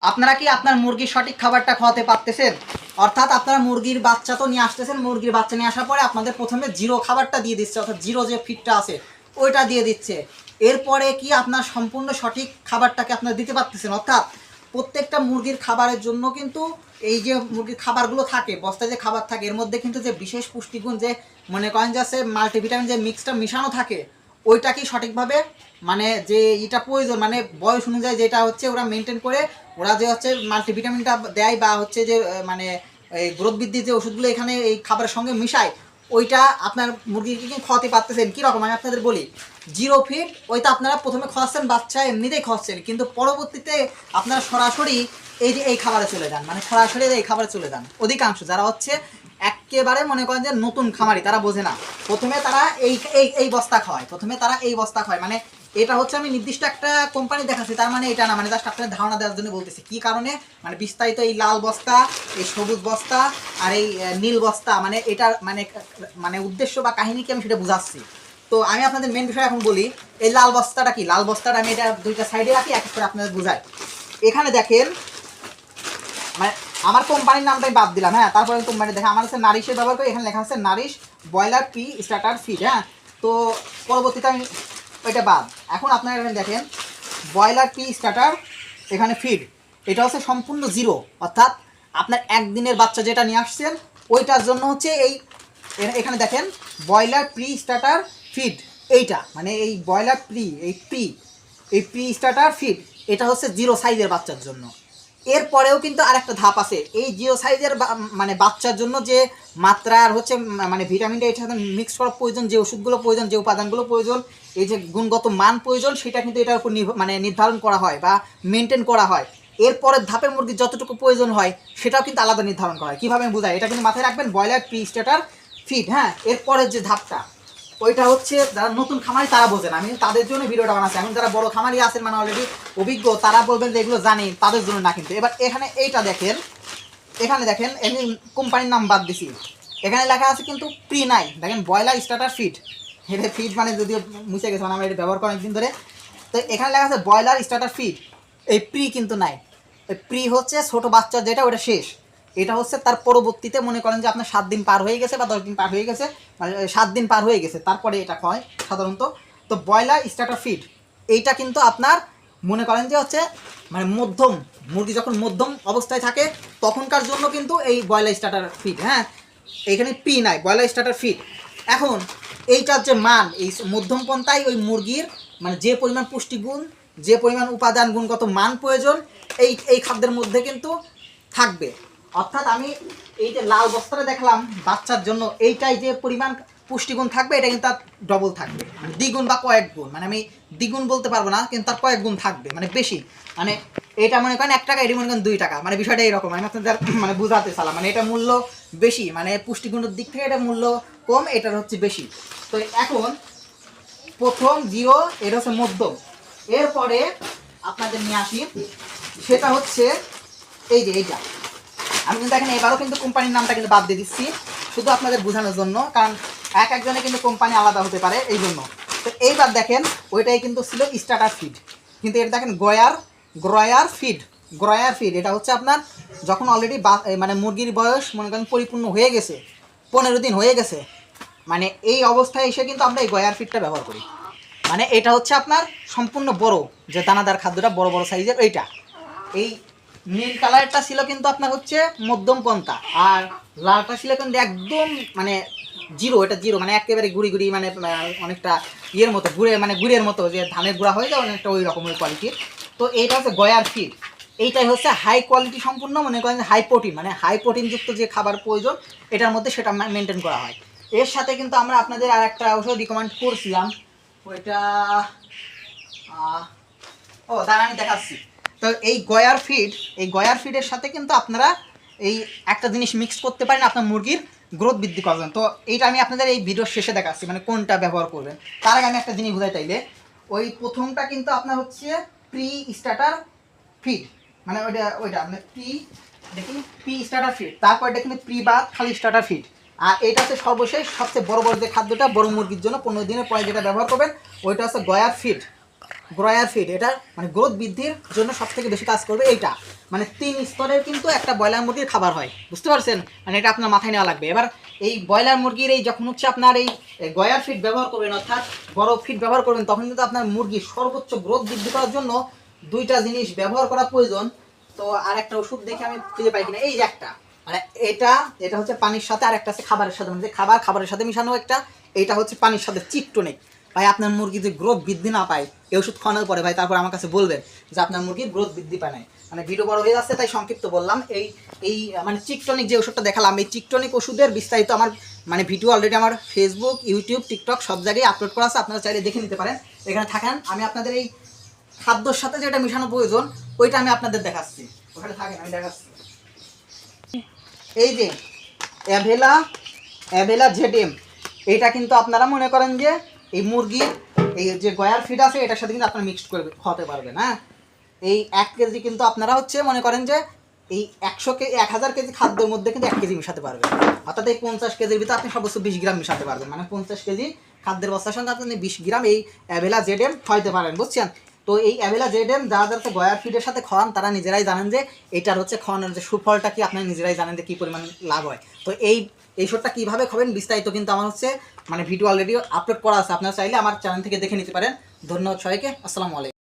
আপনারা কি আপনার মুরগির সঠিক খাবারটা খাওয়াতে পারতেছেন? অর্থাৎ আপনারা মুরগির বাচ্চা তো নিয়ে আসতেছেন, মুরগির বাচ্চা নিয়ে আসার পরে আপনাদের প্রথমে জিরো খাবারটা দিয়ে দিচ্ছে, অর্থাৎ জিরো যে ফিডটা আছে ওইটা দিয়ে দিচ্ছে। এরপরে কি আপনার সম্পূর্ণ সঠিক খাবারটাকে আপনারা দিতে পারতেছেন? অর্থাৎ প্রত্যেকটা মুরগির খাবারের জন্য কিন্তু এই যে মুরগির খাবারগুলো থাকে, বস্তায় যে খাবার থাকে, এর মধ্যে কিন্তু যে বিশেষ পুষ্টিগুণ যে মনে করেন যে আছে মাল্টিভিটামিন যে মিক্সটা মিশানো থাকে, ওইটা কি সঠিকভাবে মানে যে এটা প্রয়োজন মানে বয়স অনুযায়ী যেটা হচ্ছে ওরা মেনটেন করে, ওরা যে হচ্ছে মাল্টিভিটামিনটা দেয় বা হচ্ছে যে মানে এই গ্রোথ বৃদ্ধির যে ওষুধগুলো এখানে এই খাবারের সঙ্গে মিশায়, ওইটা আপনার মুরগিকে কি খাওয়াতে পারতেছেন? কীরকম আমি আপনাদের বলি, জিরো ফিড ওইটা আপনারা প্রথমে খাওয়াচ্ছেন, বাচ্চা এমনিতেই খাওয়াচ্ছেন, কিন্তু পরবর্তীতে আপনারা সরাসরি এই যে এই খাবারে চলে যান, মানে সরাসরি এই খাবারে চলে যান। অধিকাংশ যারা হচ্ছে একেবারে মনে করেন যে নতুন খামারি, তারা বোঝে না, প্রথমে তারা এই এই এই বস্তা খাওয়ায়, প্রথমে তারা এই বস্তা খাওয়ায়। মানে এটা হচ্ছে আমি নির্দিষ্ট একটা কোম্পানি দেখাচ্ছি, তার মানে এটা না, মানে জাস্ট আপনার ধারণা দেওয়ার জন্য বলতেছি। কী কারণে মানে বিস্তারিত এই লাল বস্তা, এই সবুজ বস্তা আর এই নীল বস্তা, মানে এটার মানে মানে উদ্দেশ্য বা কাহিনী কি আমি সেটা বুঝাচ্ছি। তো আমি আপনাদের মেন বিষয় এখন বলি, এই লাল বস্তাটা কি, লাল বস্তাটা আমি এটা দুইটা সাইডে রাখি, এক করে আপনাদের বুঝাই। এখানে দেখেন, মানে আমার কোম্পানির নামটা আমি বাদ দিলাম, হ্যাঁ, তারপরে কোম্পানি দেখেন আমার হচ্ছে নারিশের ব্যবহার করি, এখানে লেখা আছে Nourish broiler pre starter feed, হ্যাঁ। তো পরবর্তীতে আমি ওইটা বাদ, এখন আপনারা এখানে দেখেন ব্রয়লার প্রি স্টার্টার, এখানে ফিড, এটা হচ্ছে সম্পূর্ণ জিরো, অর্থাৎ আপনার একদিনের বাচ্চা যেটা নিয়ে আসছেন ওইটার জন্য হচ্ছে এই এখানে দেখেন ব্রয়লার প্রি স্টার্টার ফিড, এইটা মানে এই ব্রয়লার প্রি এই প্রি স্টার্টার ফিড, এটা হচ্ছে জিরো সাইজের বাচ্চার জন্য। এরপরেও কিন্তু আরেকটা ধাপ আছে, এই জিও সাইজের মানে বাচ্চার জন্য যে মাত্রা আর হচ্ছে মানে ভিটামিনটা এটার সাথে মিক্স করা প্রয়োজন, যে ওষুধগুলো প্রয়োজন, যে উপাদানগুলো প্রয়োজন, এই যে গুণগত মান প্রয়োজন, সেটা কিন্তু এটার উপর মানে নির্ধারণ করা হয় বা মেনটেন করা হয়। এরপরের ধাপে মুরগির যতটুকু প্রয়োজন হয় সেটাও কিন্তু আলাদা নির্ধারণ করা হয়। কীভাবে বোঝায় এটা কিন্তু মাথায় রাখবেন, ব্রয়লার প্রি স্টার্টার ফিড, হ্যাঁ। এরপরের যে ধাপটা ওইটা হচ্ছে যারা নতুন খামারি তারা বোঝেন, আমি তাদের জন্য ভিডিওটা বানাচ্ছি। এখন যারা বড় খামারি আছেন মানে অলরেডি অভিজ্ঞ, তারা বলবেন যে এগুলো জানি, তাদের জন্য না। কিন্তু এবার এখানে এইটা দেখেন, এখানে দেখেন এমনি কোম্পানির নাম বাদ দিছি, এখানে লেখা আছে কিন্তু প্রি নাই, দেখেন ব্রয়লার স্টার্টার ফিড, এটা ফিড মানে যদিও মুছে গেছে, মানে আমরা এটা ব্যবহার করি অনেকদিন ধরে। তো এখানে লেখা আছে ব্রয়লার স্টার্টার ফিড, এই প্রি কিন্তু নাই। প্রি হচ্ছে ছোটো বাচ্চা যেটা, ওটা শেষ। এটা হচ্ছে তার পরবর্তীতে মনে করেন যে আপনার 7 দিন পার হয়ে গেছে বা 10 দিন পার হয়ে গেছে, মানে 7 দিন পার হয়ে গেছে, তারপরে এটা হয় সাধারণত। তো ব্রয়লার স্টার্টার ফিড এইটা কিন্তু আপনার মনে করেন যে হচ্ছে মানে মধ্যম মুরগি যখন মধ্যম অবস্থায় থাকে তখনকার জন্য কিন্তু এই ব্রয়লার স্টার্টার ফিড, হ্যাঁ। এইখানে পি নাই, ব্রয়লার স্টার্টার ফিড। এখন এইটার যে মান, এই মধ্যম পন্থায় ওই মুরগির মানে যে পরিমাণ পুষ্টিগুণ, যে পরিমাণ উপাদান গুণগত মান প্রয়োজন, এই এই খাদ্যের মধ্যে কিন্তু থাকবে। অর্থাৎ আমি এই যে লাল বস্তাটা দেখলাম বাচ্চার জন্য, এইটাই যে পরিমাণ পুষ্টিগুণ থাকবে এটা কিন্তু তার ডবল থাকবে, মানে দ্বিগুণ বা কয়েক গুণ, মানে আমি দ্বিগুণ বলতে পারবো না, কিন্তু তার কয়েক গুণ থাকবে, মানে বেশি। মানে এটা মনে করেন 1 টাকা, এটি মনে করেন 2 টাকা, মানে বিষয়টা এইরকম। আমি আপনাদের মানে বুঝাতে চালাম, মানে এটা মূল্য বেশি, মানে পুষ্টিগুণের দিক থেকে এটা মূল্য কম, এটার হচ্ছে বেশি। তো এখন প্রথম জিরো, এটা হচ্ছে মধ্যম। এরপরে আপনাদের নিয়ে আসি, সেটা হচ্ছে এই যে এইটা, আমি কিন্তু এখানে এবারও কিন্তু কোম্পানির নামটা কিন্তু বাদ দিয়ে দিচ্ছি শুধু আপনাদের বোঝানোর জন্য, কারণ একজনে কিন্তু কোম্পানি আলাদা হতে পারে, এই জন্য। তো এইবার দেখেন ওইটাই কিন্তু ছিল স্টার্টার ফিড, কিন্তু এটা দেখেন গ্রয়ার ফিড, এটা হচ্ছে আপনার যখন অলরেডি মানে মুরগির বয়স মনে করেন পরিপূর্ণ হয়ে গেছে, 15 দিন হয়ে গেছে, মানে এই অবস্থায় এসে কিন্তু আমরা এই গয়ার ফিডটা ব্যবহার করি। মানে এটা হচ্ছে আপনার সম্পূর্ণ বড় যে দানাদার খাদ্যটা, বড় বড় সাইজের, এইটা এই নীল কালারটা ছিল কিন্তু আপনার হচ্ছে মধ্যম পন্থা, আর লালটা ছিল কিন্তু একদম মানে জিরো, এটা জিরো মানে একেবারে গুড়ি গুড়ি, মানে অনেকটা ইয়ের মতো মানে গুড়ের মতো, যে ধানের গুঁড়া হয়ে যায় অনেকটা ওই রকমের কোয়ালিটির। তো এইটা হচ্ছে গয়ার ফিড, এইটাই হচ্ছে হাই কোয়ালিটি সম্পূর্ণ, মনে করেন হাই প্রোটিন, মানে হাই প্রোটিনযুক্ত যে খাবার প্রয়োজন এটার মধ্যে সেটা মেনটেন করা হয়। এর সাথে কিন্তু আমরা আপনাদের আর একটা ওষুধ রিকমেন্ড করছিলাম, ওইটা দাঁড়া আমি দেখাচ্ছি। তো এই গয়ার ফিডের সাথে কিন্তু আপনারা এই একটা জিনিস মিক্স করতে পারেন আপনার মুরগির গ্রোথ বৃদ্ধি করবেন। তো এইটা আমি আপনাদের এই ভিডিওর শেষে দেখাচ্ছি, মানে কোনটা ব্যবহার করবেন। তার আগে আমি একটা জিনিস বোঝাই তাইলে, ওই প্রথমটা কিন্তু আপনার হচ্ছে প্রি স্টার্টার ফিড, মানে ওইটা আপনার প্রি স্টার্টার ফিড, তারপর এটা কিন্তু প্রি বা খালি স্টার্টার ফিড। আর এটা হচ্ছে সর্বশেষ সবচেয়ে বড় যে খাদ্যটা বড় মুরগির জন্য 15 দিনের পরে যেটা ব্যবহার করবেন, ওইটা হচ্ছে গয়ার ফিড। গ্রয়ার ফিড, এটা মানে গ্রোথ বৃদ্ধির জন্য সব থেকে বেশি কাজ করবে এইটা। মানে 3 স্তরের কিন্তু একটা ব্রয়লার মুরগির খাবার হয়, বুঝতে পারছেন? মানে এটা আপনার মাথায় নেওয়া লাগবে। এবার এই ব্রয়লার মুরগির এই যখন হচ্ছে আপনার এই গয়ার ফিড ব্যবহার করবেন, অর্থাৎ বড় ফিড ব্যবহার করবেন, তখন কিন্তু আপনার মুরগির সর্বোচ্চ গ্রোথ বৃদ্ধি করার জন্য 2টা জিনিস ব্যবহার করা প্রয়োজন। তো আর একটা ওষুধ দেখে আমি খুঁজে পাই কিনা, এই যে একটা, মানে এটা হচ্ছে পানির সাথে, আর একটা আছে খাবারের সাথে, মানে খাবারের সাথে মিশানো একটা, এইটা হচ্ছে পানির সাথে চিট্টনিক। ভাই আপনার মুরগি যদি গ্রোথ বৃদ্ধি না পায় এই ওষুধ খাওয়ানোর পরে, ভাই তারপর আমার কাছে বলবেন যে আপনার মুরগির গ্রোথ বৃদ্ধি পায় নাই। মানে ভিডিও বড় হয়ে যাচ্ছে তাই সংক্ষিপ্ত বললাম। এই মানে চিকটনিক যে ওষুধটা দেখালাম, এই চিকটনিক ওষুধের বিস্তারিত আমার মানে ভিডিও অলরেডি আমার ফেসবুক, ইউটিউব, টিকটক সব জায়গায় আপলোড করা আছে, আপনারা চাইলে দেখে নিতে পারেন। এখানে থাকেন, আমি আপনাদের এই খাদ্যর সাথে যেটা মেশানো প্রয়োজন ওইটা আমি আপনাদের দেখাচ্ছি। ওখানে থাকেন, আমি দেখাচ্ছি। এই যে অ্যাভেলা জেডএম, এটা কিন্তু আপনারা মনে করেন যে এই মুরগির এই যে গয়ার ফিড আছে এটার সাথে কিন্তু আপনারা মিক্সড করে খাওয়াতে পারবেন। হ্যাঁ, এই 1 কেজি কিন্তু আপনারা হচ্ছে মনে করেন যে এই 1000 কেজি খাদ্যের মধ্যে কিন্তু 1 কেজি মিশাতে পারবেন। অর্থাৎ এই 50 কেজির ভিতরে আপনি সর্বোচ্চ 20 গ্রাম মিশাতে পারবেন। মানে 50 কেজি খাদ্যের বস্তার সঙ্গে আপনি 20 গ্রাম এই অ্যাভেলা জেডএম খাওয়াতে পারেন, বুঝছেন? তো এই অ্যাভেলা জেডএম যারা যারা গয়ার ফিডের সাথে খাওয়ান তারা নিজেরাই জানেন যে এটার হচ্ছে খাওয়ানোর যে সুফলটা কি, আপনারা নিজেরাই জানেন যে কী পরিমাণ লাভ হয়। তো এই ওষুধটা কীভাবে খাবেন বিস্তারিত কিন্তু আমার হচ্ছে মানে ভিডিও অলরেডি আপলোড করা আছে, আপনারা চাইলে আমার চ্যানেল থেকে দেখে নিতে পারেন। ধন্যবাদ সবাইকে, আসসালামু আলাইকুম।